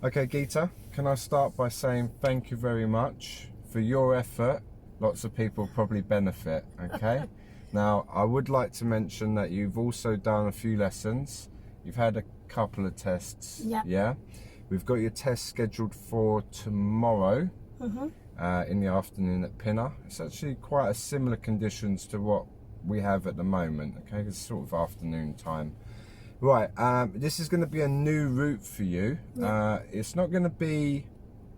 Okay, Geeta, can I start by saying thank you very much for your effort. Lots of people probably benefit, okay? Now, I would like to mention that you've also done a few lessons. You've had a couple of tests, yeah? We've got your test scheduled for tomorrow in the afternoon at Pinner. It's actually quite a similar conditions to what we have at the moment, okay? It's sort of afternoon time. Right, this is going to be a new route for you. It's not going to be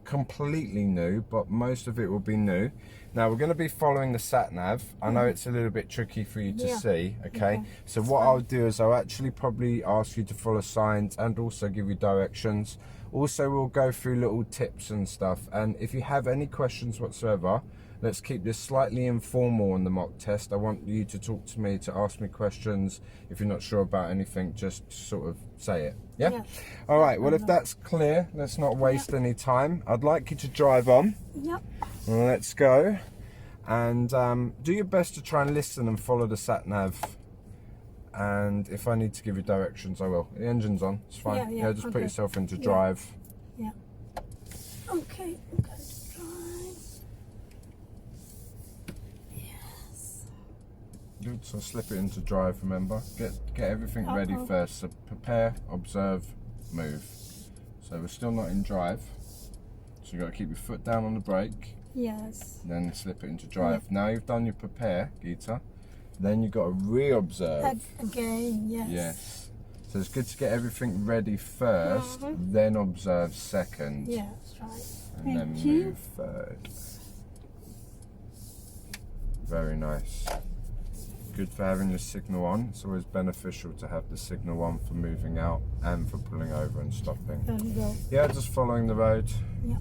completely new, but most of it will be new. Now, we're going to be following the Sat-nav. I know it's a little bit tricky for you to see, okay? So what I'll do is I'll actually probably ask you to follow signs and also give you directions. Also, we'll go through little tips and stuff. And if you have any questions whatsoever, let's keep this slightly informal on the mock test. I want you to talk to me, to ask me questions. If you're not sure about anything, just sort of say it. Yeah? All right, well, if that's clear, let's not waste any time. I'd like you to drive on. Let's go. And do your best to try and listen and follow the sat-nav. And if I need to give you directions, I will. The engine's on, it's fine. Yeah, just put yourself into drive. Okay, I'm going to drive. Yes. Good, so slip it into drive, remember. Get everything ready first. So prepare, observe, move. So we're still not in drive. So you've got to keep your foot down on the brake. Yes. Then slip it into drive. Now you've done your prepare, Geeta. Then you've got to re-observe. Again, yes. Yes. So it's good to get everything ready first, then observe second. Yeah, that's right. And then move third. Very nice. Good for having your signal on. It's always beneficial to have the signal on for moving out and for pulling over and stopping. There we go. Yeah, just following the road. Yeah.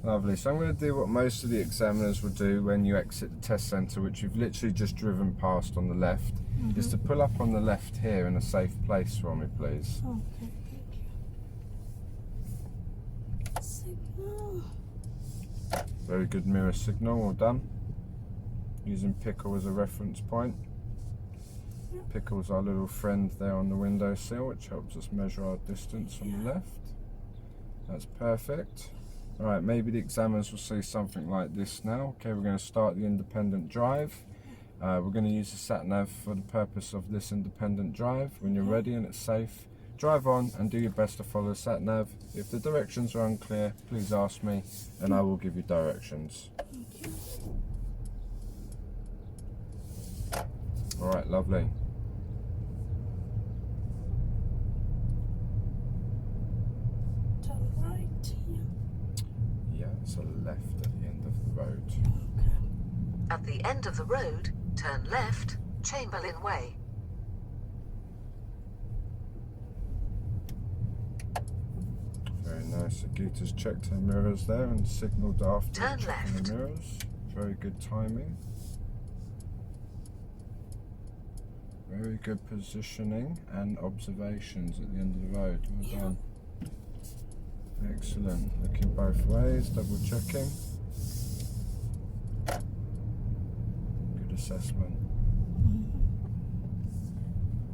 Lovely. So I'm going to do what most of the examiners will do when you exit the test centre, which you've literally just driven past on the left, is to pull up on the left here in a safe place for me, please. Okay, thank you. Signal. Very good mirror signal, well done. Using Pickle as a reference point. Pickle's our little friend there on the windowsill, which helps us measure our distance on the left. That's perfect. Alright, maybe the examiners will see something like this now. Okay, we're going to start the independent drive. We're going to use the sat-nav for the purpose of this independent drive. When you're ready and it's safe, drive on and do your best to follow the sat-nav. If the directions are unclear, please ask me and I will give you directions. Alright, lovely. So left at the end of the road. At the end of the road, turn left, Chamberlain Way. Very nice. So Geeta's checked her mirrors there and signalled after Turn checking left. the mirrors. Very good timing. Very good positioning and observations at the end of the road. Well done. Excellent. Looking both ways, double checking. Good assessment.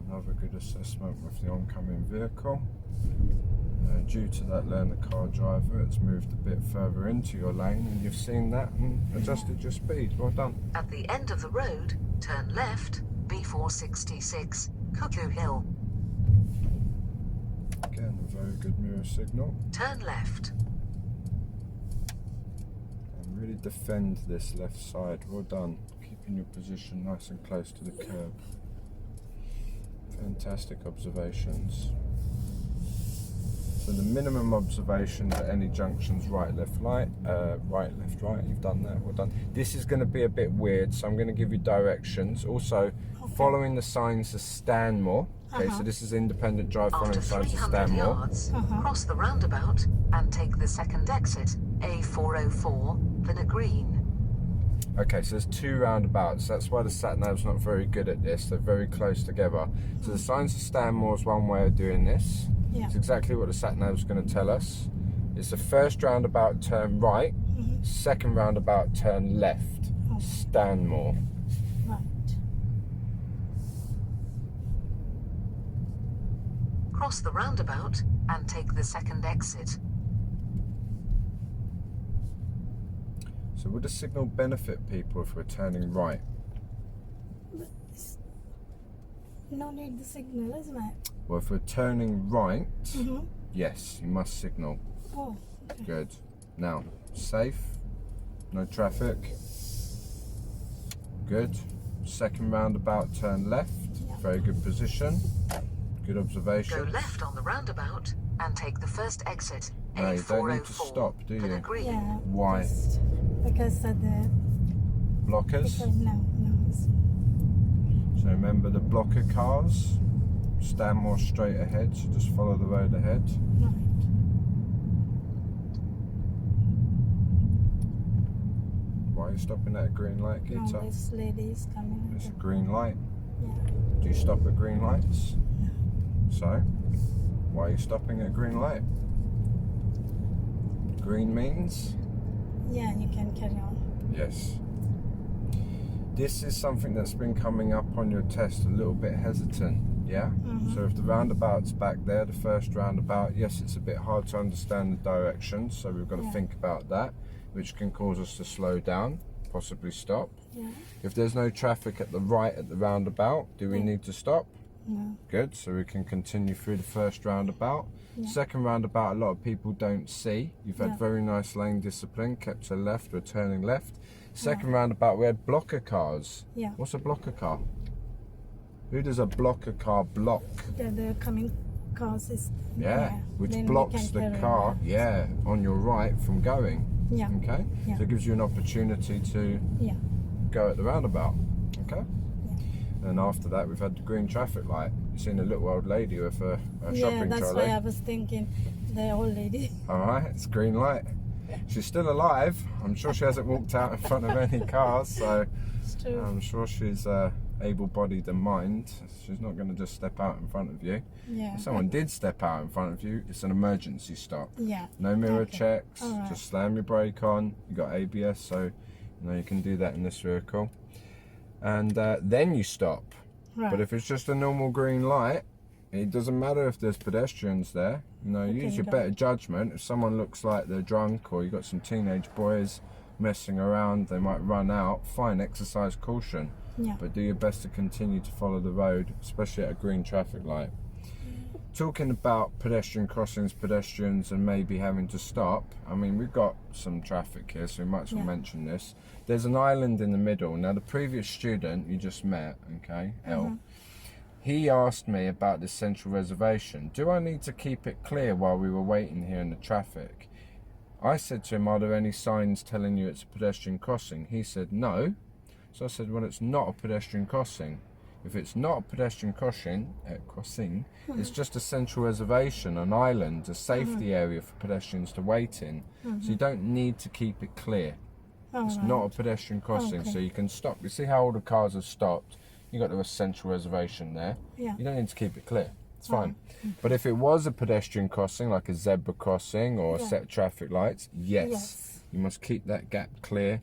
Another good assessment with the oncoming vehicle. Due to that learn the car driver, it's moved a bit further into your lane and you've seen that and adjusted your speed. Well done. At the end of the road, turn left, B466, Cuckoo Hill. Again, a very good mirror signal. Turn left. And really defend this left side. Well done. Keeping your position nice and close to the curb. Fantastic observations. So the minimum observations at any junctions, right, left, right, right, left, right. You've done that. Well done. This is going to be a bit weird, so I'm going to give you directions. Also, following the signs to Stanmore. Okay, so this is independent drive following After signs to 300 Stanmore. yards, cross the roundabout and take the second exit, A404, Pinner Green. Okay, so there's two roundabouts. That's why the sat-nav's not very good at this. They're very close together. So the signs to Stanmore is one way of doing this. It's exactly what the sat-nav's going to tell us. It's the first roundabout turn right, second roundabout turn left, Stanmore. Cross the roundabout and take the second exit. So would a signal benefit people if we're turning right? No need the signal, isn't it? Well, if we're turning right, Mm-hmm. yes, you must signal. Oh, okay. Good. Now, safe, no traffic. Good. Second roundabout, turn left. Yeah. Very good position. Good observation. Go left on the roundabout and take the first exit, No, you don't need to A404 stop, do for the you? green. Yeah. Why? Just because of the Blockers. because no. So remember the blocker cars. Stand more straight ahead, so just follow the road ahead. Right. Why are you stopping at a green light, No, Gita? this lady is coming. It's a green light. Yeah. Do you stop at green lights? So, why are you stopping at a green light? Green means? Yeah, you can carry on. Yes. This is something that's been coming up on your test, a little bit hesitant, yeah? Mhm. So if the roundabout's back there, the first roundabout, yes, it's a bit hard to understand the directions, so we've got to Yeah. think about that, which can cause us to slow down, possibly stop. Yeah. If there's no traffic at the right at the roundabout, do we Yeah. need to stop? No. Good, so we can continue through the first roundabout. Yeah. Second roundabout, a lot of people don't see. You've had Yeah. very nice lane discipline, kept to left, we're turning left. Second roundabout, we had blocker cars. Yeah. What's a blocker car? Who does a blocker car block? The coming cars is Yeah, which then we blocks can the carry car, on. yeah, on your right from going. Yeah. Okay? Yeah. So it gives you an opportunity to Yeah. go at the roundabout. Okay? Yeah. And after that, we've had the green traffic light. You've seen a little old lady with a Yeah, shopping that's trolley. why I was thinking the old lady. Alright, it's green light. She's still alive. I'm sure she hasn't walked out in front of any cars, so It's true. I'm sure she's able-bodied in mind. She's not going to just step out in front of you. Yeah. If someone did step out in front of you, it's an emergency stop. Yeah. No mirror Okay. checks, Alright. just slam your brake on. You got ABS, so you can do that in this vehicle. And then you stop. Right. But if it's just a normal green light, it doesn't matter if there's pedestrians there. Okay, Use you your don't. better judgment. If someone looks like they're drunk or you've got some teenage boys messing around, they might run out, fine, exercise caution. Yeah. But do your best to continue to follow the road, especially at a green traffic light. Talking about pedestrian crossings, pedestrians and maybe having to stop, I mean, we've got some traffic here, so we might as well Yeah. mention this. There's an island in the middle. Now, the previous student you just met, okay, L, he asked me about this central reservation. Do I need to keep it clear while we were waiting here in the traffic? I said to him, are there any signs telling you it's a pedestrian crossing? He said, no. So I said, well, it's not a pedestrian crossing. If it's not a pedestrian crossing, it's just a central reservation, an island, a safety area for pedestrians to wait in. So you don't need to keep it clear. It's Alright. not a pedestrian crossing, Okay. so you can stop. You see how all the cars have stopped? You got the central reservation there. Yeah. You don't need to keep it clear. It's fine. But if it was a pedestrian crossing, like a zebra crossing or a Yeah. set traffic lights, yes, Yes. you must keep that gap clear,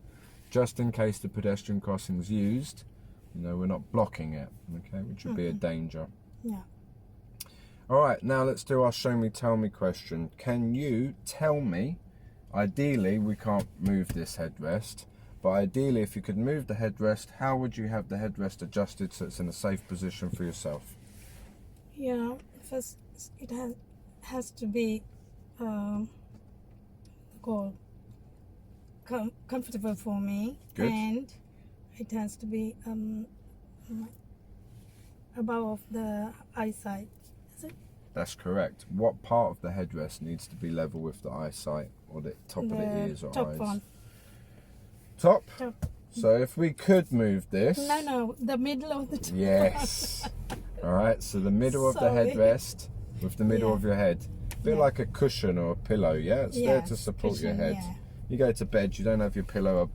just in case the pedestrian crossing is used. We're not blocking it, okay, which would be a danger. Yeah. All right, now let's do our show me, tell me question. Can you tell me, ideally we can't move this headrest, but ideally if you could move the headrest, how would you have the headrest adjusted so it's in a safe position for yourself? Yeah. First, it has to be comfortable for me. Good. And it has to be above the eyesight. Is it? That's correct. What part of the headrest needs to be level with the eyesight or the top of the ears or top eyes? one. Top? Top. So if we could move this. No, the middle of the top. Yes. All right, so the middle of the Sorry. headrest with the middle Yeah. of your head. A bit Yeah. like a cushion or a pillow, yeah? It's there Yes, to support your cushion, head. yeah. You go to bed, you don't have your pillow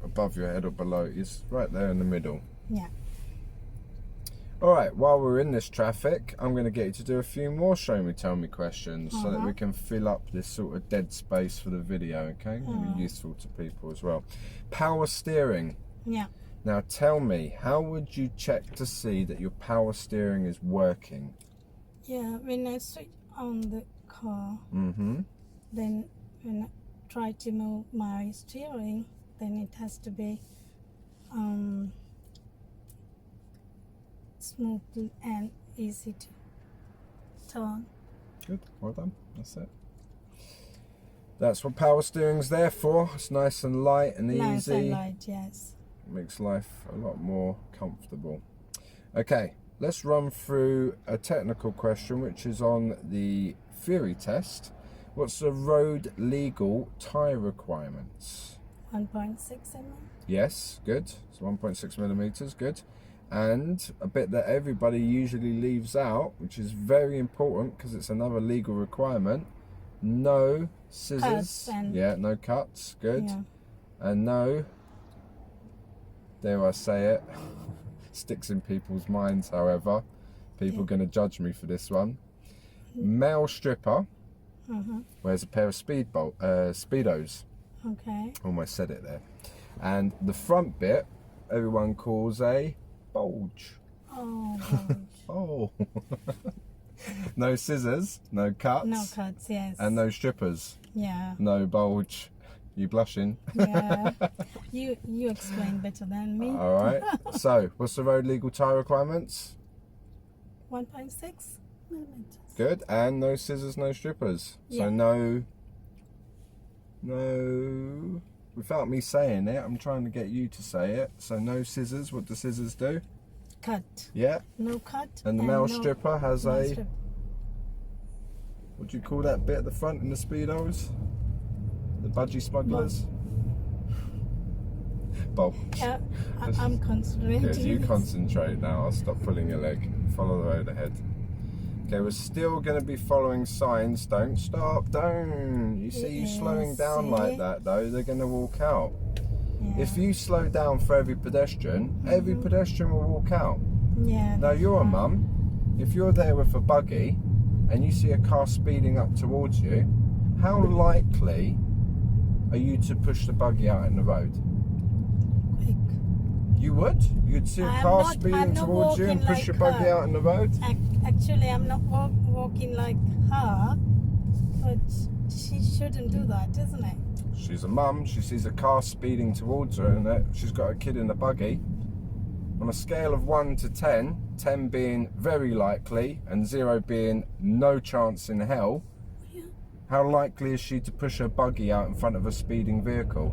above your head or below. It's right there in the middle. Yeah. All right, while we're in this traffic, I'm going to get you to do a few more show me, tell me questions so that we can fill up this sort of dead space for the video, okay? It'll be useful to people as well. Power steering. Yeah. Now tell me, how would you check to see that your power steering is working? Yeah, when I switch on the car, Mm-hmm. then when I try to move my steering, then it has to be smooth and easy to turn. Good, well done, that's it. That's what power steering's there for. It's nice and light and Nice easy. and light, yes. Makes life a lot more comfortable. Okay, let's run through a technical question which is on the theory test. What's the road legal tyre requirements? 1.6 mm. Yes, good. So 1.6 millimeters, good. And a bit that everybody usually leaves out, which is very important because it's another legal requirement. No scissors. Cuts and- Yeah, no cuts, good. Yeah. And no, dare I say it, sticks in people's minds, however. People are going to judge me for this one. Male stripper wears a pair of Speedos. Okay. Almost said it there. And the front bit, everyone calls a bulge. Oh, gosh. Oh. No scissors, no cuts. No cuts, yes. And no strippers, Yeah. no bulge. You blushing? Yeah. You explain better than me. All right. So, what's the road legal tyre requirements? 1.6 millimeters. Good. And no scissors, no strippers. Yeah. So no. Without me saying it, I'm trying to get you to say it. So no scissors. What do scissors do? Cut. Yeah. No cut. And the male no- stripper has no a. strip. What do you call that bit at the front in the Speedos? The budgie smugglers. Bulge. Yeah, I'm concentrating. Good, you concentrate now. I'll stop pulling your leg. Follow the road ahead. Okay, we're still going to be following signs. Don't stop, don't. You see, you Yeah, slowing down see? like that though, they're going to walk out. Yeah. If you slow down for every pedestrian will walk out. Yeah. Now that's you're a right. mum. If you're there with a buggy and you see a car speeding up towards you, how likely are you to push the buggy out in the road? Quick. You would? You'd see a I'm car not- speeding I'm not towards you and walking push your like buggy her. out in the road? Actually, I'm not walking like her, but she shouldn't do that, isn't it? She's a mum, she sees a car speeding towards her and she's got a kid in the buggy. On a scale of 1 to 10, 10 being very likely and 0 being no chance in hell, Yeah. how likely is she to push her buggy out in front of a speeding vehicle?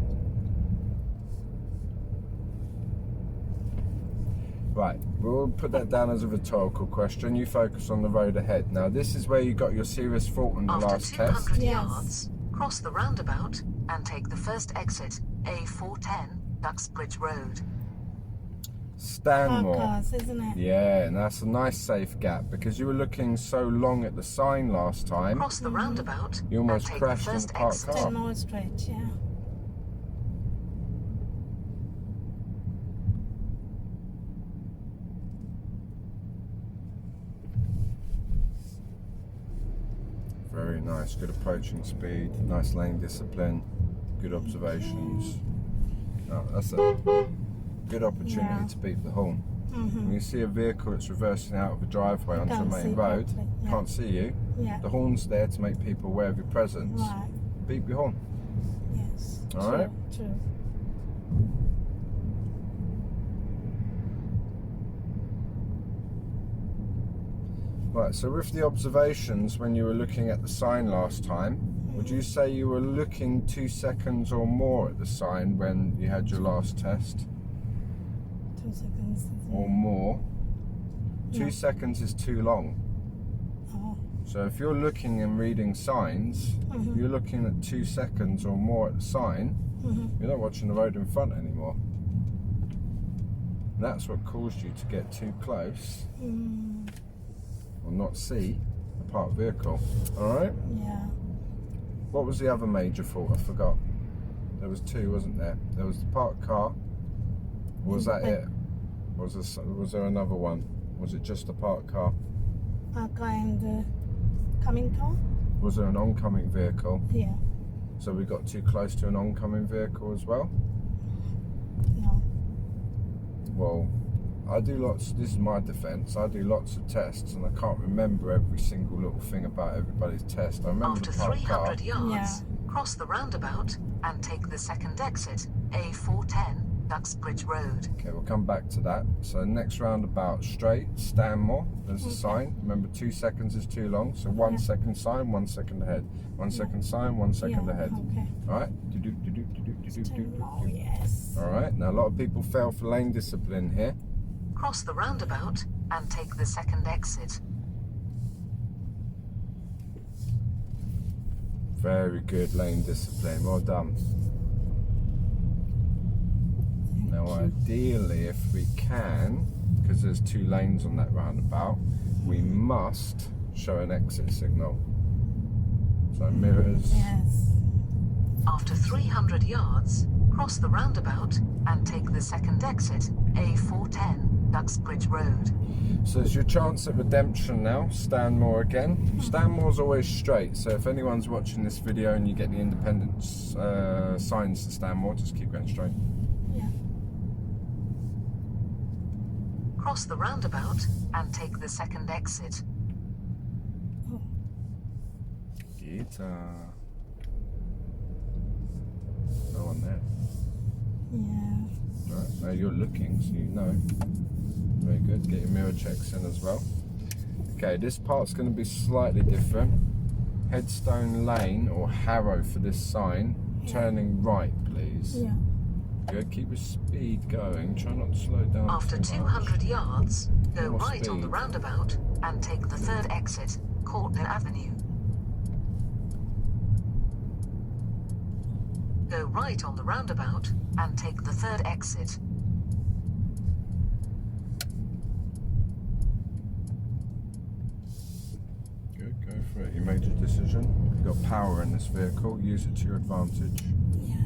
Right, we'll put that down as a rhetorical question. You focus on the road ahead. Now, this is where you got your serious fault in the After last 200 test. Yes. yards, cross the roundabout and take the first exit, A410, Duxbridge Road. Stanmore. Cars, isn't it? Yeah, and that's a nice safe gap because you were looking so long at the sign last time. Cross the roundabout You almost and take crashed the in first the parked exit. car. 10 more straight, yeah. Very nice, good approaching speed, nice lane discipline, good observations. Oh, that's a good opportunity Yeah. to beat the horn. When you see a vehicle that's reversing out of a driveway onto a can't main see road, properly, yeah. can't see you, Yeah. the horn's there to make people aware of your presence. Right. Beep your horn. Yes. All true, right. True. Right, so with the observations when you were looking at the sign last time, would you say you were looking 2 seconds or more at the sign when you had your last test? 2 seconds. Or more? 2 No. seconds is too long. Oh. So if you're looking and reading signs, you're looking at 2 seconds or more at the sign, you're not watching the road in front anymore. And that's what caused you to get too close or not see a parked vehicle. Alright? Yeah. What was the other major fault? I forgot. There was 2, wasn't there? There was the parked car. Was that it? Was there another one? Was it just the parked car? Parker and the coming car? Was there an oncoming vehicle? Yeah. So we got too close to an oncoming vehicle as well? No. Well, I do lots, this is my defence, I do lots of tests and I can't remember every single little thing about everybody's test. I remember After the parked 300 car. yards, cross the roundabout and take the second exit, A410, Duxbridge Road. Okay, we'll come back to that. So next roundabout, straight, Stanmore, there's a sign. Remember 2 seconds is too long, so 1 second sign, 1 second ahead. 1 second sign, 1 second ahead. Okay. Alright? Oh, yes. Alright, now a lot of people fail for lane discipline here. Cross the roundabout and take the second exit. Very good lane discipline, well done. Now ideally, if we can, because there's 2 lanes on that roundabout, we must show an exit signal. So mirrors. Yes. After 300 yards, cross the roundabout and take the second exit, A410, Duxbridge Road. So it's your chance at redemption now, Stanmore again. Stanmore's always straight, so if anyone's watching this video and you get the independent signs to Stanmore, just keep going straight. Yeah. Cross the roundabout and take the second exit. Oh. Guitar. No one there. Yeah. Right, now you're looking, so you know. Very good, get your mirror checks in as well. Okay, this part's going to be slightly different. Headstone Lane, or Harrow for this sign, turning right, please. Yeah. Good, keep your speed going, try not to slow down. After too 200 much. yards, go More right on the speed. roundabout and take the third exit, Courtney Avenue. Go right on the roundabout and take the third exit. Good, go for it. You made your decision. You've got power in this vehicle, use it to your advantage. Yeah.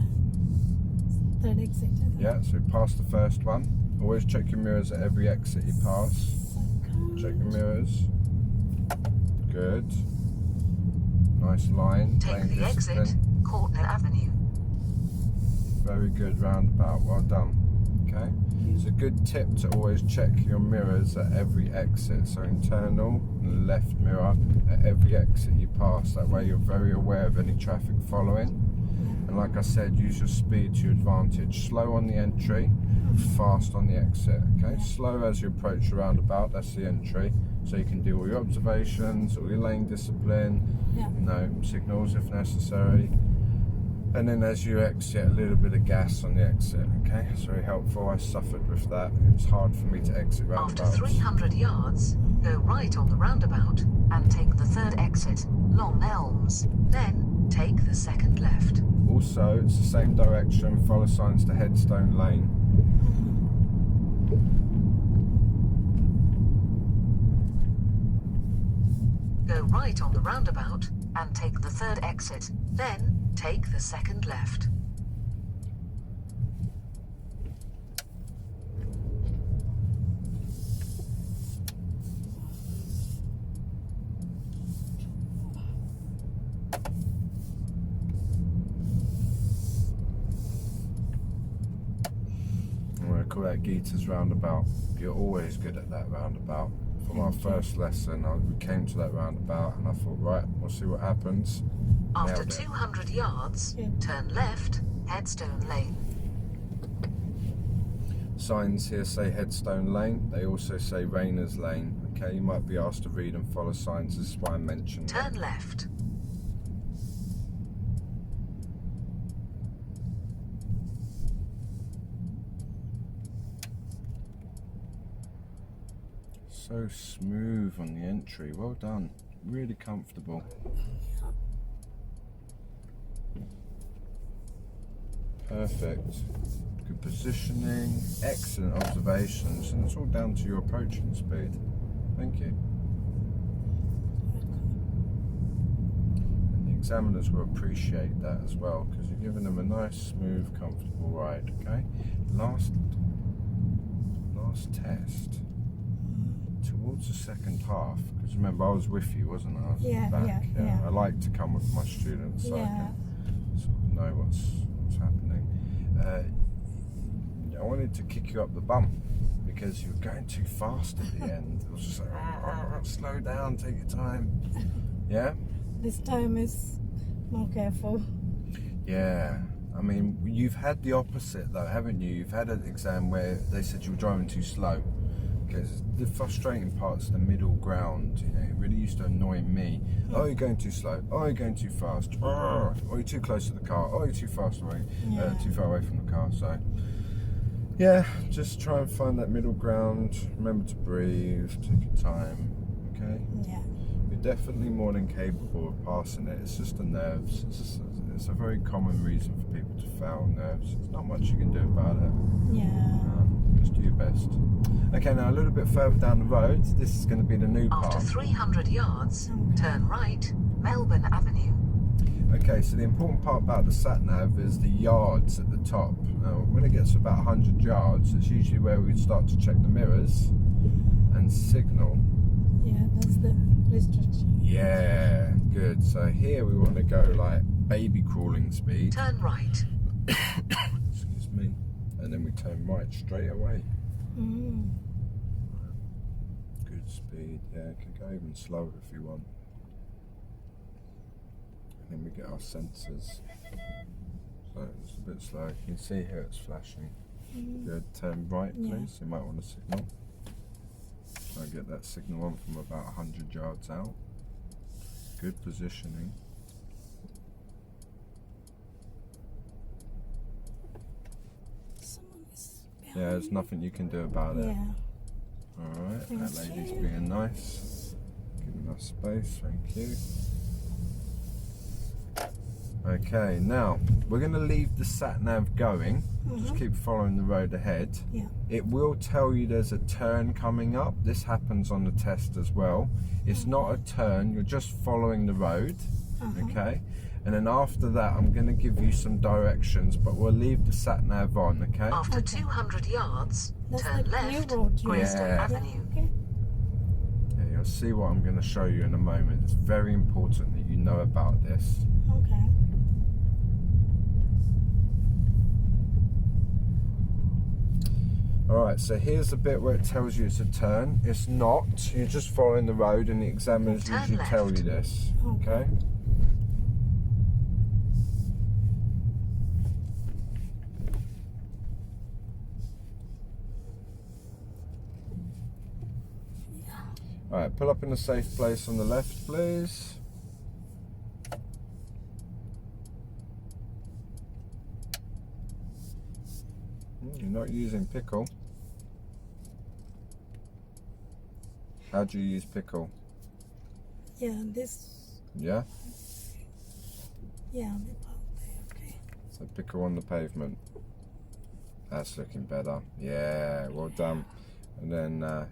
Third exit. Isn't it? Yeah, so pass the first one. Always check your mirrors at every exit you pass. Check your mirrors. Good. Nice line. Take lane the discipline. exit, Courtney Avenue. Very good roundabout, well done. Okay, it's a good tip to always check your mirrors at every exit. So internal and left mirror at every exit you pass. That way you're very aware of any traffic following. And like I said, use your speed to your advantage. Slow on the entry, fast on the exit. Okay, slow as you approach the roundabout, that's the entry. So you can do all your observations, all your lane discipline, Yeah. you know, signals if necessary. And then as you exit, a little bit of gas on the exit, okay? It's very helpful. I suffered with that. It was hard for me to exit After roundabouts. 300 yards, go right on the roundabout and take the third exit, Long Elms. Then take the second left. Also, it's the same direction, follow signs to Headstone Lane. Go right on the roundabout and take the third exit. Then take the second left. I'm going to call that Geeta's roundabout. You're always good at that roundabout. From our first lesson, we came to that roundabout and I thought, right, we'll see what happens. After Nailed it. 200 yards, turn left, Headstone Lane. Signs here say Headstone Lane. They also say Rayner's Lane. Okay, you might be asked to read and follow signs. This is why I mentioned Turn left. So smooth on the entry. Well done. Really comfortable. Perfect. Good positioning. Excellent observations. And it's all down to your approaching speed. Thank you. And the examiners will appreciate that as well, because you're giving them a nice, smooth, comfortable ride. Okay. Last test. Towards the second half, because remember I was with you, wasn't I? I was back. Yeah. I like to come with my students so I can sort of know what's happening. I wanted to kick you up the bum because you were going too fast at the end. It was just like, slow down, take your time. Yeah? This time is more careful. Yeah. I mean, you've had the opposite though, haven't you? You've had an exam where they said you were driving too slow. Because the frustrating part's the middle ground, you know, it really used to annoy me. Oh, you're going too slow. Oh, you're going too fast. Oh, you're too close to the car. Oh, you're too fast away, too far away from the car. So, yeah, just try and find that middle ground. Remember to breathe, take your time, okay? Yeah. You're definitely more than capable of passing it. It's just the nerves. It's a very common reason for people to fail, nerves. There's not much you can do about it. Yeah. Just do your best. Okay, now a little bit further down the road, this is going to be the new part. After 300 yards, turn right, Melbourne Avenue. Okay, so the important part about the Sat-nav is the yards at the top. Now, when it gets to about 100 yards, it's usually where we start to check the mirrors and signal. Yeah, that's the restriction. Yeah, good. So here we want to go like baby crawling speed. Turn right. Excuse me. And then we turn right straight away. Good speed. Yeah, it can go even slower if you want. And then we get our sensors. So it's a bit slow. You can see here it's flashing. Good. Turn right, please. You might want to signal. So I get that signal on from about 100 yards out. Good positioning. Yeah, there's nothing you can do about it. Yeah. Alright, that lady's being nice. Giving us space, thank you. Okay, now we're going to leave the Sat-nav going. Just keep following the road ahead. Yeah. It will tell you there's a turn coming up. This happens on the test as well. It's not a turn, you're just following the road. Okay? And then after that, I'm going to give you some directions, but we'll leave the Sat-nav on, okay? After 200 yards, That's turn the left, new road. Greenford Yeah. Avenue. Okay. Yeah, you'll see what I'm going to show you in a moment. It's very important that you know about this. Okay. Alright, so here's the bit where it tells you it's a turn. It's not. You're just following the road and the examiners Turn usually tell you left. this. Okay? Alright, pull up in a safe place on the left, please. You're not using pickle. How do you use pickle? Yeah, this. Yeah? Yeah, the part there. Okay. So pickle on the pavement. That's looking better. Yeah, well done. And then,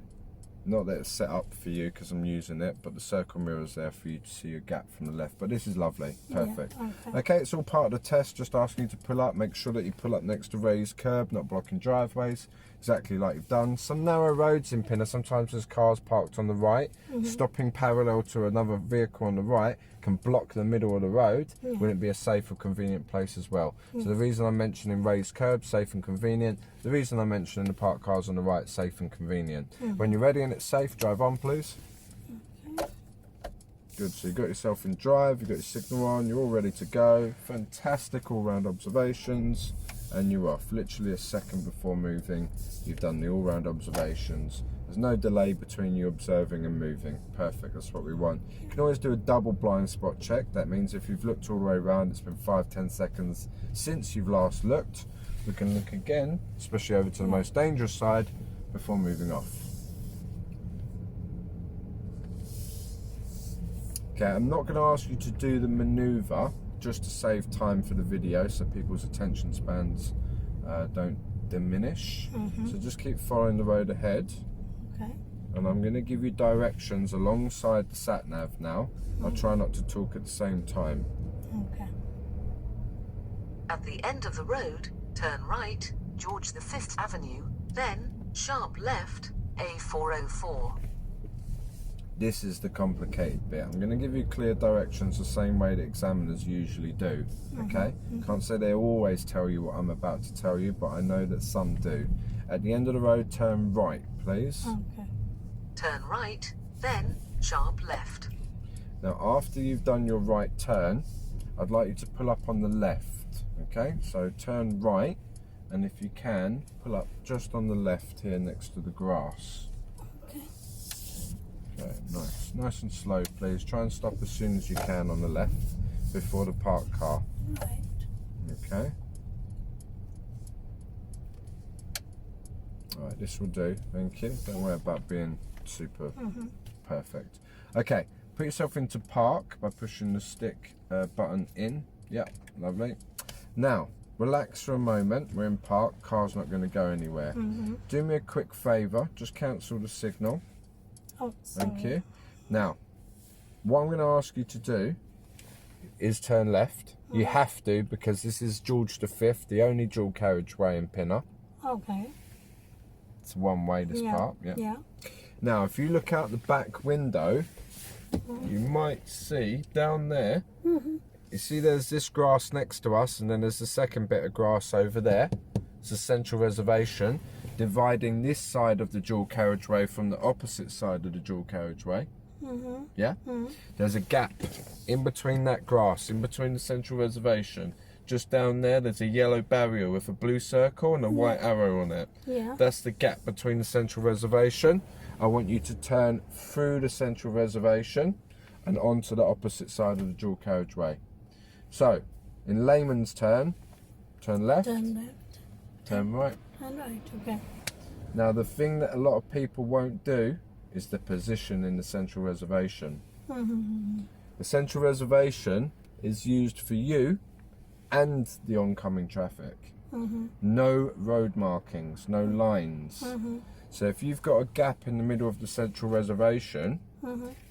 not that it's set up for you because I'm using it, but the circle mirror is there for you to see your gap from the left. But this is lovely. Perfect. Yeah, Okay, it's all part of the test. Just asking you to pull up. Make sure that you pull up next to raised curb, not blocking driveways. Exactly like you've done. Some narrow roads in Pinner. Sometimes there's cars parked on the right. Stopping parallel to another vehicle on the right can block the middle of the road. Wouldn't it be a safe or convenient place as well? So the reason I'm mentioning raised curbs, safe and convenient. The reason I'm mentioning the parked cars on the right, safe and convenient. When you're ready and it's safe, drive on, please. Good, so you've got yourself in drive, you've got your signal on, you're all ready to go. Fantastic all-round observations, and you're off. Literally a second before moving, you've done the all-round observations. There's no delay between you observing and moving. Perfect, that's what we want. You can always do a double blind spot check. That means if you've looked all the way around, it's been 5-10 seconds since you've last looked. We can look again, especially over to the most dangerous side, before moving off. Okay, I'm not going to ask you to do the manoeuvre just to save time for the video so people's attention spans don't diminish. So just keep following the road ahead. Okay. And I'm going to give you directions alongside the Sat-nav now. I'll try not to talk at the same time. Okay. At the end of the road, turn right, George V Avenue, then sharp left, A404. This is the complicated bit. I'm going to give you clear directions the same way that examiners usually do, okay? Can't say they always tell you what I'm about to tell you, but I know that some do. At the end of the road, turn right, please. Okay. Turn right, then sharp left. Now, after you've done your right turn, I'd like you to pull up on the left, okay? So turn right, and if you can, pull up just on the left here next to the grass. Okay, nice. Nice and slow, please. Try and stop as soon as you can on the left before the parked car. Right. Okay. Alright, this will do. Thank you. Don't worry about being super perfect. Okay, put yourself into park by pushing the stick button in. Yep, lovely. Now, relax for a moment. We're in park. Car's not going to go anywhere. Do me a quick favour. Just cancel the signal. Oh, sorry. Thank you. Now, what I'm going to ask you to do is turn left. You have to, because this is George V, the only dual carriageway in Pinner. Okay. It's one way, this part. Yeah. Now, if you look out the back window, you might see down there, you see there's this grass next to us, and then there's the second bit of grass over there. It's a central reservation, dividing this side of the dual carriageway from the opposite side of the dual carriageway. Yeah? There's a gap in between that grass, in between the central reservation. Just down there, there's a yellow barrier with a blue circle and a white arrow on it. Yeah. That's the gap between the central reservation. I want you to turn through the central reservation and onto the opposite side of the dual carriageway. So, in layman's turn left, Turn left. turn right. Turn right. Okay. Now, the thing that a lot of people won't do is the position in the central reservation. The central reservation is used for you and the oncoming traffic. No road markings, no lines. So if you've got a gap in the middle of the central reservation,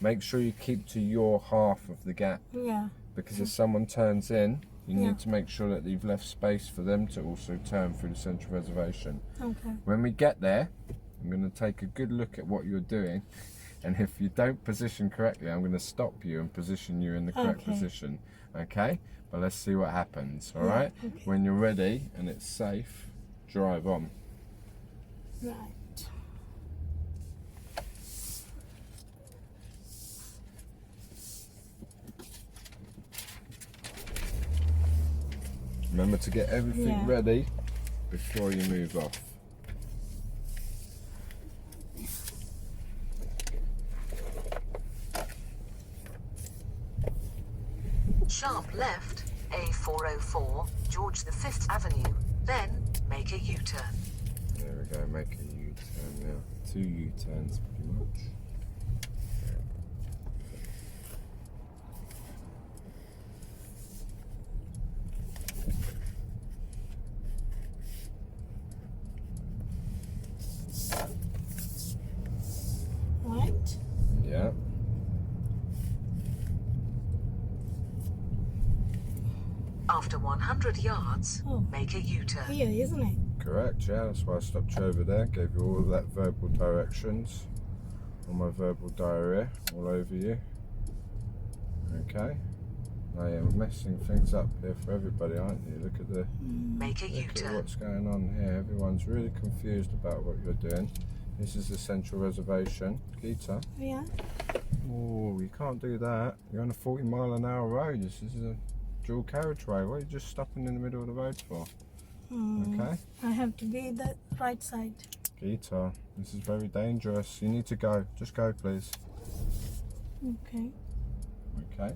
make sure you keep to your half of the gap. Yeah. Because if someone turns in, you need to make sure that you've left space for them to also turn through the central reservation. Okay. When we get there, I'm going to take a good look at what you're doing, and if you don't position correctly, I'm going to stop you and position you in the correct position. Okay? But let's see what happens, alright? Okay. When you're ready and it's safe, drive on. Right. Remember to get everything ready before you move off. Sharp left, A404, George V Avenue, then make a U-turn. There we go, make a U-turn now. 2 U-turns pretty much. Right. Yeah. After 100 yards, make a U-turn. Here, isn't it? Correct, yeah, that's why I stopped you over there, gave you all of that verbal directions, all my verbal diarrhea all over you. Okay, now you're messing things up here for everybody, aren't you? Look at the Make a look at U-turn. what's going on here. Everyone's really confused about what you're doing. This is the central reservation. Gita. Yeah. Oh, you can't do that. You're on a 40-mile-an-hour road. This is a dual carriageway. What are you just stopping in the middle of the road for? Okay. I have to be the right side. Gita, this is very dangerous. You need to go. Just go, please. Okay. Okay.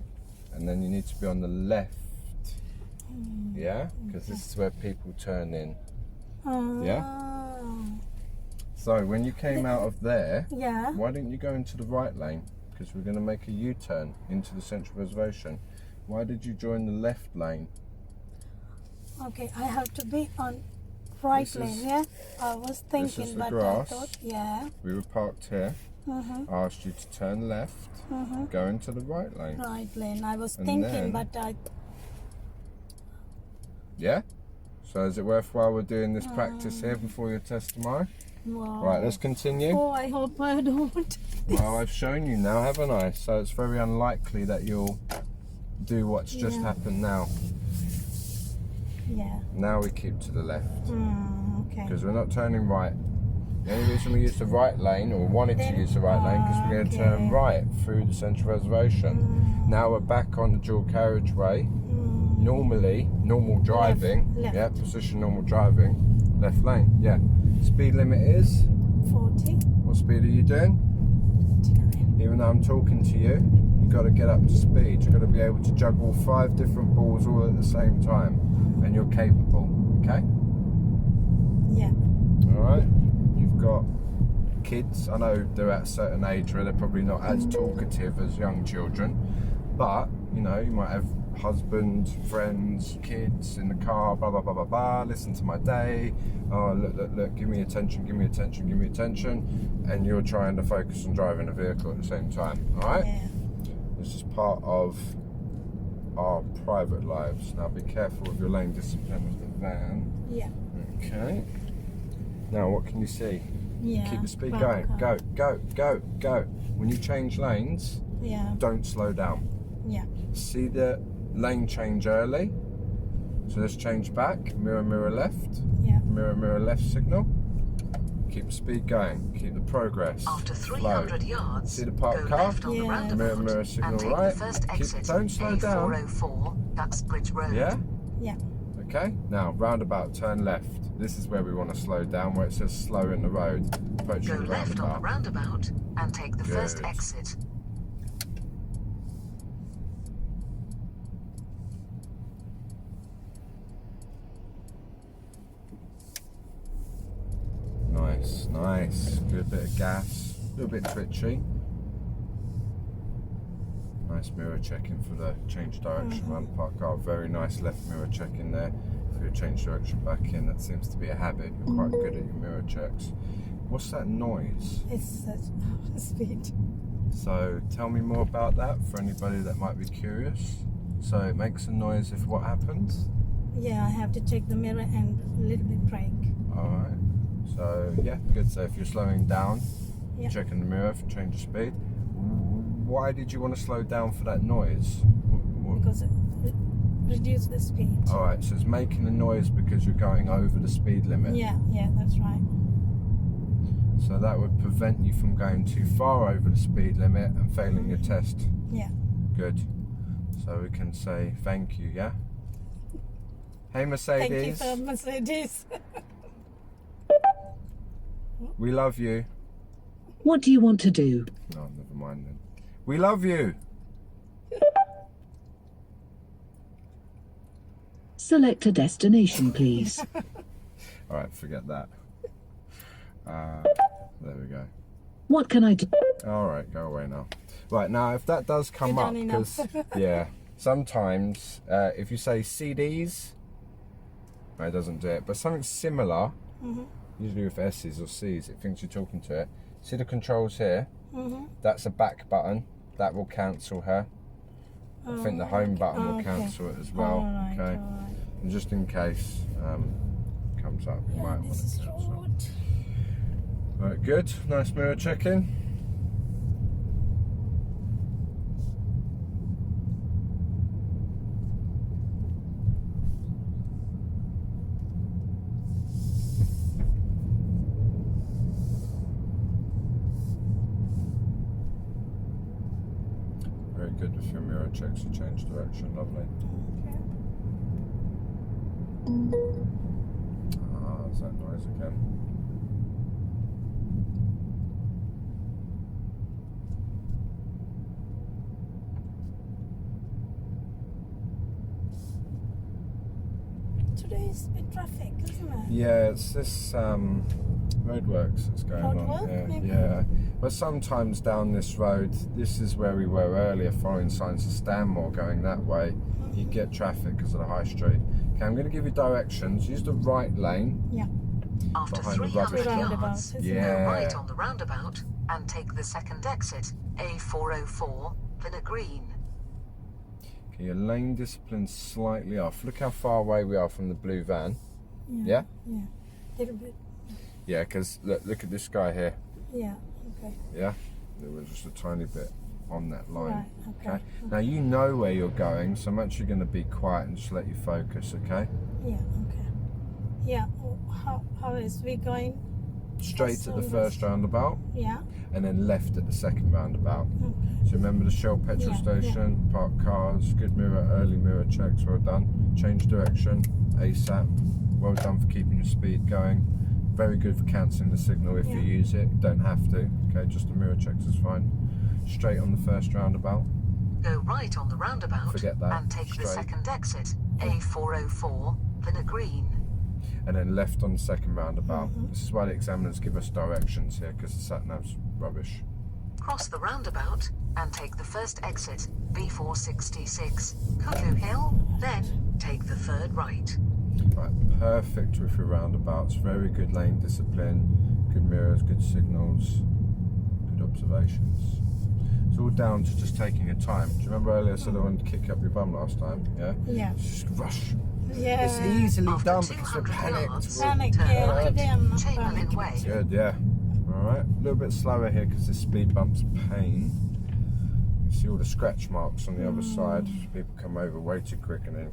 And then you need to be on the left. Yeah? Because this is where people turn in. Yeah? So when you came out of there, Yeah. why didn't you go into the right lane? Because we're going to make a U-turn into the central reservation. Why did you join the left lane? Okay, I have to be on right This is- lane, yeah? I was is thinking, the but grass. I thought, yeah. We were parked here. I asked you to turn left, go into the right lane. Right lane. I was And thinking, then- but I... Yeah? So is it worthwhile we're doing this practice here before your test tomorrow? Wow. Right, let's continue. Oh, I hope I don't. Well, I've shown you now, haven't I? So it's very unlikely that you'll do what's just Yeah. happened now. Yeah. Now we keep to the left Okay. because we're not turning right. The only reason we use the right lane, or wanted to Then- use the right lane, because we're going to turn okay. right through the central reservation. Now we're back on the dual carriageway. Normally, normal driving, Left. yeah, position normal driving, left lane, yeah. Speed limit is, 40. what speed are you doing? 29. Even though I'm talking to you, you've got to get up to speed. You've got to be able to juggle 5 different balls all at the same time, and you're capable, okay? Yeah. Alright, you've got kids. I know they're at a certain age where they're probably not as talkative as young children, but you know, you might have husband, friends, kids in the car, blah blah blah blah blah, listen to my day, oh look, give me attention, and you're trying to focus on driving a vehicle at the same time. Alright? Yeah. This is part of our private lives. Now be careful with your lane discipline with the van. Yeah. Okay. Now what can you see? Yeah. Keep the speed Back going. car. Go. When you change lanes, Yeah. don't slow down. Yeah. See the lane change early. So let's change back. Mirror left. Yeah. Mirror left signal. Keep the speed going. Keep the progress. After flow. 300 yards, See the parked go car? left on the Yeah. roundabout Mirror signal and take right. the first exit, Don't slow down. A404, Duxbridge Road. Yeah? Yeah. Okay. Now roundabout, turn left. This is where we want to slow down, where it says slow in the road. Approaching Go the left on the roundabout. roundabout and take the first Good. exit. Nice. Good bit of gas. A little bit twitchy. Nice mirror checking for the change direction around the park car. Very nice left mirror check in there for your change direction back in. That seems to be a habit. You're quite good at your mirror checks. What's that noise? It's such speed. So tell me more about that for anybody that might be curious. So it makes a noise if what happens? Yeah, I have to check the mirror and a little bit brake. Alright. So yeah, good. So if you're slowing down, Yeah. checking the mirror for change of speed. Why did you want to slow down for that noise? Because it reduce the speed. Alright, so it's making a noise because you're going over the speed limit. Yeah, that's right. So that would prevent you from going too far over the speed limit and failing your test. Yeah. Good. So we can say thank you, yeah? Hey Mercedes. Thank you for Mercedes. We love you. What do you want to do? No, never mind then. We love you. Select a destination, please. Alright, forget that. There we go. What can I do? Alright, go away now. Right, now if that does come You're up, done enough. because, yeah, sometimes if you say CDs, no, it doesn't do it, but something similar, usually with S's or C's, it thinks you're talking to it. See the controls here? That's a back button. That will cancel her. I think the home button will okay. cancel it as well. Alright, okay. alright. And just in case comes up, you Yeah, might want this to is cancel. road. Right, good. Nice mirror check-in. Very good with your mirror checks to change direction. Lovely. Ah, there's that noise again. Today's a bit traffic, isn't it? Yeah, it's this roadworks that's going on Roadwork, here. maybe? Yeah, but sometimes down this road, this is where we were earlier, following signs of Stanmore going that way, you get traffic because of the high street. Okay, I'm going to give you directions. Use the right lane. Yeah. After Behind the 300 roundabout, yards, isn't go Yeah. right on the roundabout and take the second exit, A404, Pinner Green. Okay, your lane discipline's slightly off. Look how far away we are from the blue van. Yeah? Yeah. Little bit. Yeah, because look at this guy here. Yeah, okay. Yeah, there was just a tiny bit on that line. Right, okay. Now you know where you're going, so I'm actually going to be quiet and just let you focus, okay? Yeah, okay. Yeah, how is we going? Straight at the So first roundabout, Yeah, and then left at the second roundabout. okay. So remember the Shell petrol Yeah, station, parked cars, good mirror, early mirror checks, well done. Change direction, ASAP, well done for keeping your speed going. Very good for cancelling the signal if you Yeah. use it, you don't have to, okay, just the mirror checks is fine. Straight on the first roundabout, Go right on the roundabout Forget that. and take the Straight. second exit, A404, Pinner Green. and then left on the second roundabout. Mhm. This is why the examiners give us directions here, because the sat-nav's rubbish. Cross the roundabout and take the first exit, B466, Cuckoo Hill, then take the third right. Right, perfect with your roundabouts, very good lane discipline, good mirrors, good signals, good observations. It's all down to just taking your time. Do you remember earlier I said I wanted to kick up your bum last time? Yeah? Yeah. Just rush. Yeah. It's easily After done because we're 200 panicked. yards, Panic, turn yeah, right, today I'm not Chamberlain panicking. Way. Good, yeah. Alright, a little bit slower here because this speed bump's a pain. You see all the scratch marks on the other side. People come over way too quick and then...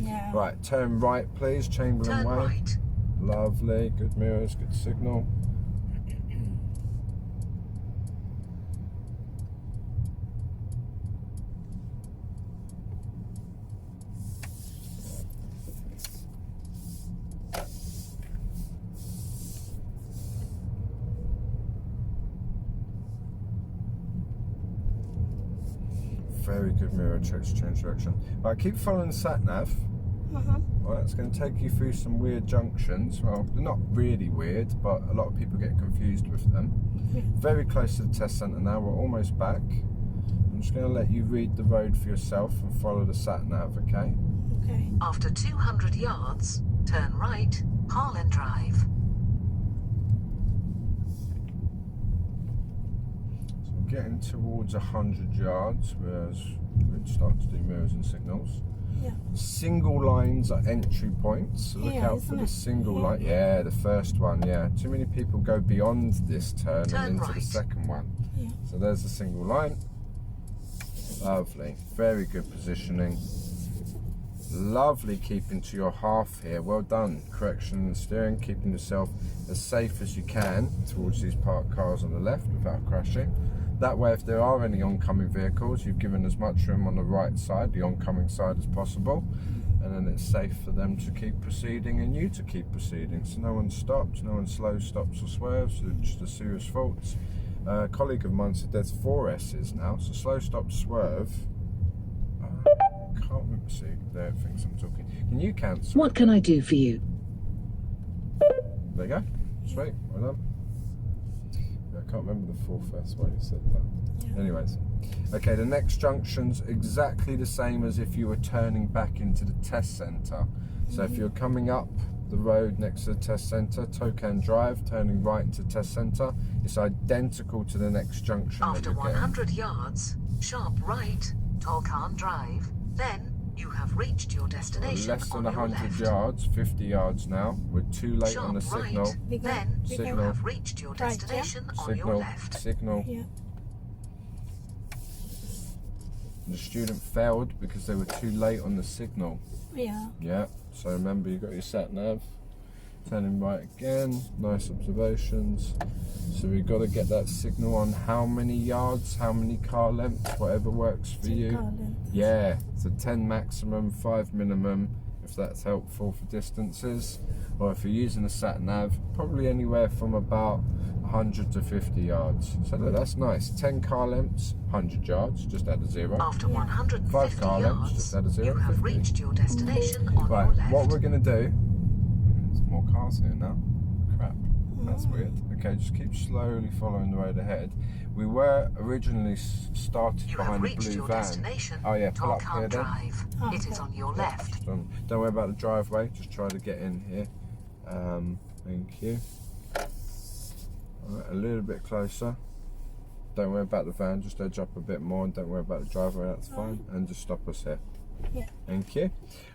Yeah. Right, turn right please, Chamberlain Turn Way. right. Lovely, good mirrors, good signal. Very good mirror checks, change direction. Right, keep following the sat-nav. Well, it's going to take you through some weird junctions. Well, they're not really weird, but a lot of people get confused with them. Very close to the test centre now, we're almost back. I'm just going to let you read the road for yourself and follow the sat-nav, okay? Okay. After 200 yards, turn right, Harlan Drive. So I'm getting towards 100 yards, whereas we're going to start to do mirrors and signals. Yeah. Single lines are entry points, so look Yeah, out for isn't the it? single Yeah. line. Yeah, the first one, yeah. Too many people go beyond this turn Turn and into the right. second one. Yeah. So there's the single line. Lovely, very good positioning. Lovely keeping to your half here, well done. Correction and steering, keeping yourself as safe as you can towards these parked cars on the left without crashing. That way, if there are any oncoming vehicles, you've given as much room on the right side, the oncoming side, as possible. And then it's safe for them to keep proceeding and you to keep proceeding. So no one stops, no one slows, stops or swerves, it's just a serious faults. A colleague of mine said there's 4 S's now, so slow, stop, swerve. Can't remember, see, there it thinks I'm talking. Can you cancel? What can I do for you? There you go, sweet, well done. I can't remember the 4th S why you said that. Yeah. Anyways, okay, the next junction's exactly the same as if you were turning back into the test centre. So if you're coming up the road next to the test centre, Tokan Drive, turning right into test centre, it's identical to the next junction. After that you're getting. 100 yards, sharp right, Tolkan Drive. Then you have reached your destination Less than on your 100 left. yards, 50 yards now. We're too late on the Sharp signal. right, then you Signal. have reached your Right, yeah. destination on your Signal, left. signal. Yeah. The student failed because they were too late on the signal. Yeah. Yeah, so remember you got your sat-nav. Turning right again, nice observations. So we've got to get that signal on how many yards, how many car lengths, whatever works for you. Yeah, so 10 maximum, 5 minimum, if that's helpful for distances. Or if you're using a sat-nav, probably anywhere from about 100 to 50 yards. So look, that's nice. 10 car lengths, 100 yards, just add a 0. After Yeah. 150 5 car lengths, just yards, add a 0. you have 50. reached your destination on Right, your left. what we're going to do, there's more cars here now. Crap, that's weird. Okay, just keep slowly following the road ahead. We were originally started You have behind a reached blue your van. destination, Oh yeah, pull up here Tolkan then. Drive. Oh, It is okay. on your left. Don't worry about the driveway, just try to get in here. Thank you. Alright, a little bit closer. Don't worry about the van, just edge up a bit more, and don't worry about the driveway, that's fine. And just stop us here. Yeah. Thank you.